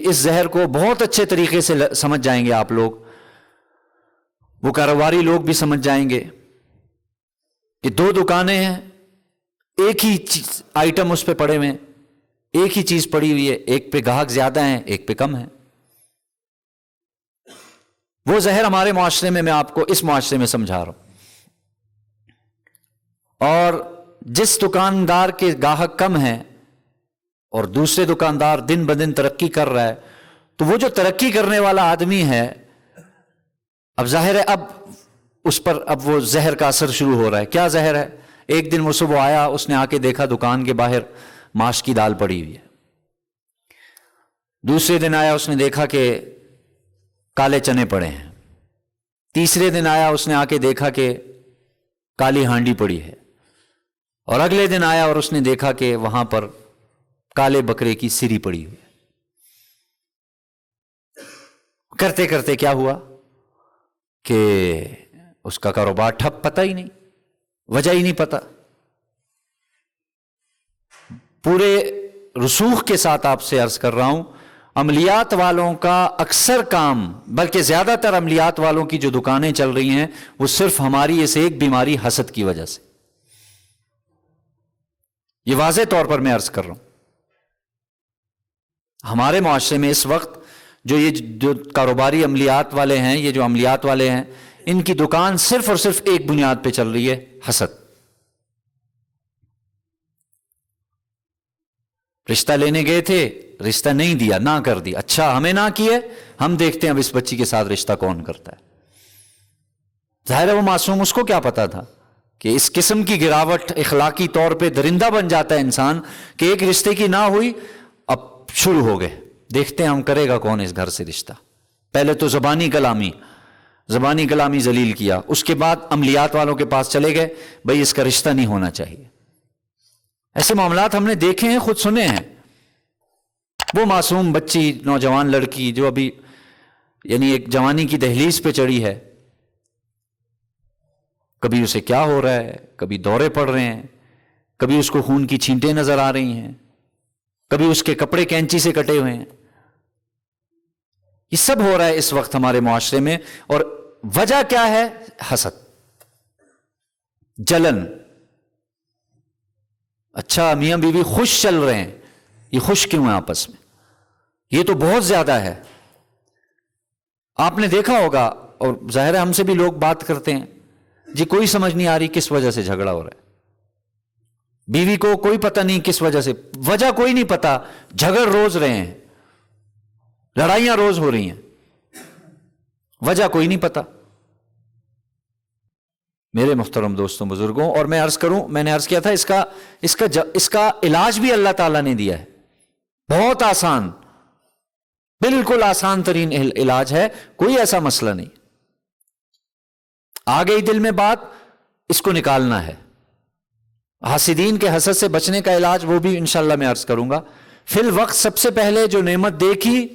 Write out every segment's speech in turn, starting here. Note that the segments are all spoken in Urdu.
اس زہر کو بہت اچھے طریقے سے سمجھ جائیں گے آپ لوگ، وہ کاروباری لوگ بھی سمجھ جائیں گے کہ دو دکانیں ہیں، ایک ہی آئٹم اس پہ پڑے ہوئے ہیں، ایک ہی چیز پڑی ہوئی ہے، ایک پہ گاہک زیادہ ہیں ایک پہ کم ہیں۔ وہ زہر ہمارے معاشرے میں آپ کو اس معاشرے میں سمجھا رہا ہوں۔ اور جس دکاندار کے گاہک کم ہیں اور دوسرے دکاندار دن بدن ترقی کر رہا ہے، تو وہ جو ترقی کرنے والا آدمی ہے، اب ظاہر ہے اب اس پر اب وہ زہر کا اثر شروع ہو رہا ہے۔ کیا زہر ہے؟ ایک دن وہ صبح آیا، اس نے آ کے دیکھا دکان کے باہر ماش کی دال پڑی ہوئی ہے۔ دوسرے دن آیا، اس نے دیکھا کہ کالے چنے پڑے ہیں۔ تیسرے دن آیا، اس نے آ کے دیکھا کہ کالی ہانڈی پڑی ہے۔ اور اگلے دن آیا اور اس نے دیکھا کہ وہاں پر کالے بکرے کی سری پڑی ہوئی ہے۔ کرتے کرتے کیا ہوا کہ اس کا کاروبار ٹھپ، پتہ ہی نہیں، وجہ ہی نہیں پتہ۔ پورے رسوخ کے ساتھ آپ سے عرض کر رہا ہوں، عملیات والوں کا اکثر کام، بلکہ زیادہ تر عملیات والوں کی جو دکانیں چل رہی ہیں، وہ صرف ہماری اس ایک بیماری حسد کی وجہ سے۔ یہ واضح طور پر میں عرض کر رہا ہوں، ہمارے معاشرے میں اس وقت جو کاروباری عملیات والے ہیں، یہ جو عملیات والے ہیں، ان کی دکان صرف اور صرف ایک بنیاد پہ چل رہی ہے، حسد۔ رشتہ لینے گئے تھے، رشتہ نہیں دیا، نہ کر دی، اچھا ہمیں نہ کیے، ہم دیکھتے ہیں اب اس بچی کے ساتھ رشتہ کون کرتا ہے۔ ظاہر ہے وہ معصوم، اس کو کیا پتا تھا کہ اس قسم کی گراوٹ اخلاقی طور پہ درندہ بن جاتا ہے انسان، کہ ایک رشتے کی نہ ہوئی، اب شروع ہو گئے، دیکھتے ہیں ہم کرے گا کون اس گھر سے رشتہ۔ پہلے تو زبانی کلامی ذلیل کیا، اس کے بعد عملیات والوں کے پاس چلے گئے، بھئی اس کا رشتہ نہیں ہونا چاہیے۔ ایسے معاملات ہم نے دیکھے ہیں، خود سنے ہیں۔ وہ معصوم بچی، نوجوان لڑکی جو ابھی یعنی ایک جوانی کی دہلیز پہ چڑھی ہے، کبھی اسے کیا ہو رہا ہے، کبھی دورے پڑ رہے ہیں، کبھی اس کو خون کی چھینٹیں نظر آ رہی ہیں، کبھی اس کے کپڑے کینچی سے کٹے ہوئے ہیں۔ یہ سب ہو رہا ہے اس وقت ہمارے معاشرے میں، اور وجہ کیا ہے؟ حسد، جلن۔ اچھا میاں بیوی خوش چل رہے ہیں، یہ خوش کیوں ہیں آپس میں؟ یہ تو بہت زیادہ ہے۔ آپ نے دیکھا ہوگا، اور ظاہر ہے ہم سے بھی لوگ بات کرتے ہیں، جی کوئی سمجھ نہیں آ رہی کس وجہ سے جھگڑا ہو رہا ہے۔ بیوی کو کوئی پتہ نہیں کس وجہ سے، وجہ کوئی نہیں پتہ، جھگڑ روز رہے ہیں، لڑائیاں روز ہو رہی ہیں، وجہ کوئی نہیں پتہ۔ میرے محترم دوستوں، بزرگوں، اور میں عرض کروں، میں نے عرض کیا تھا اس کا علاج بھی اللہ تعالیٰ نے دیا ہے، بہت آسان، بالکل آسان ترین علاج ہے، کوئی ایسا مسئلہ نہیں۔ آ گئی دل میں بات، اس کو نکالنا ہے۔ حاسدین کے حسد سے بچنے کا علاج وہ بھی انشاءاللہ میں عرض کروں گا۔ فی الوقت سب سے پہلے جو نعمت دیکھی،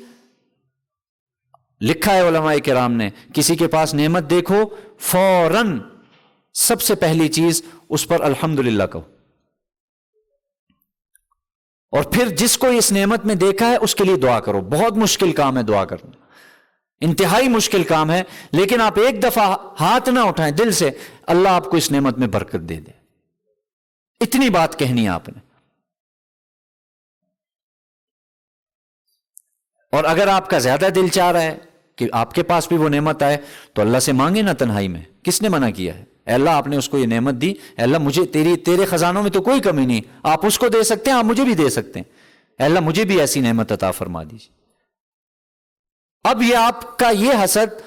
لکھا ہے علماء کرام نے، کسی کے پاس نعمت دیکھو، فوراً سب سے پہلی چیز اس پر الحمدللہ کہو، اور پھر جس کو اس نعمت میں دیکھا ہے اس کے لیے دعا کرو۔ بہت مشکل کام ہے دعا کرنا، انتہائی مشکل کام ہے، لیکن آپ ایک دفعہ ہاتھ نہ اٹھائیں، دل سے اللہ آپ کو اس نعمت میں برکت دے دے، اتنی بات کہنی ہے آپ نے۔ اور اگر آپ کا زیادہ دل چاہ رہا ہے کہ آپ کے پاس بھی وہ نعمت آئے، تو اللہ سے مانگے نا تنہائی میں۔ کس نے منع کیا ہے؟ اے اللہ آپ نے اس کو یہ نعمت دی، اے اللہ مجھے تیرے خزانوں میں تو کوئی کمی نہیں، آپ اس کو دے سکتے ہیں، آپ مجھے بھی دے سکتے ہیں، اے اللہ مجھے بھی ایسی نعمت عطا فرما دیجیے۔ اب یہ آپ کا یہ حسد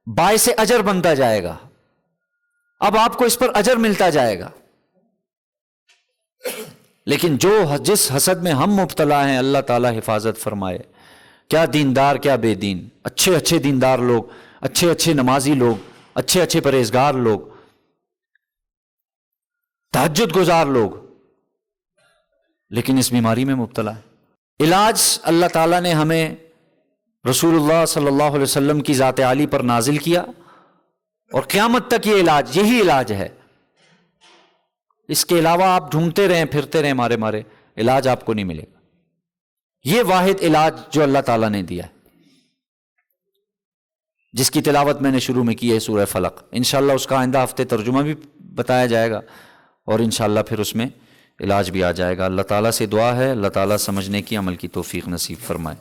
باعث اجر بنتا جائے گا، اب آپ کو اس پر اجر ملتا جائے گا۔ لیکن جس حسد میں ہم مبتلا ہیں، اللہ تعالی حفاظت فرمائے۔ کیا دیندار، کیا بے دین، اچھے اچھے دیندار لوگ، اچھے اچھے نمازی لوگ، اچھے اچھے پرہیزگار لوگ، تہجد گزار لوگ، لیکن اس بیماری میں مبتلا ہے۔ علاج اللہ تعالیٰ نے ہمیں رسول اللہ صلی اللہ علیہ وسلم کی ذات عالی پر نازل کیا، اور قیامت تک یہ علاج، یہی علاج ہے۔ اس کے علاوہ آپ ڈھونڈتے رہیں، پھرتے رہیں، مارے علاج آپ کو نہیں ملے گا۔ یہ واحد علاج جو اللہ تعالیٰ نے دیا ہے، جس کی تلاوت میں نے شروع میں کی ہے سورہ فلق، انشاءاللہ اس کا آئندہ ہفتے ترجمہ بھی بتایا جائے گا، اور انشاءاللہ پھر اس میں علاج بھی آ جائے گا۔ اللہ تعالیٰ سے دعا ہے اللہ تعالیٰ سمجھنے کی، عمل کی توفیق نصیب فرمائے۔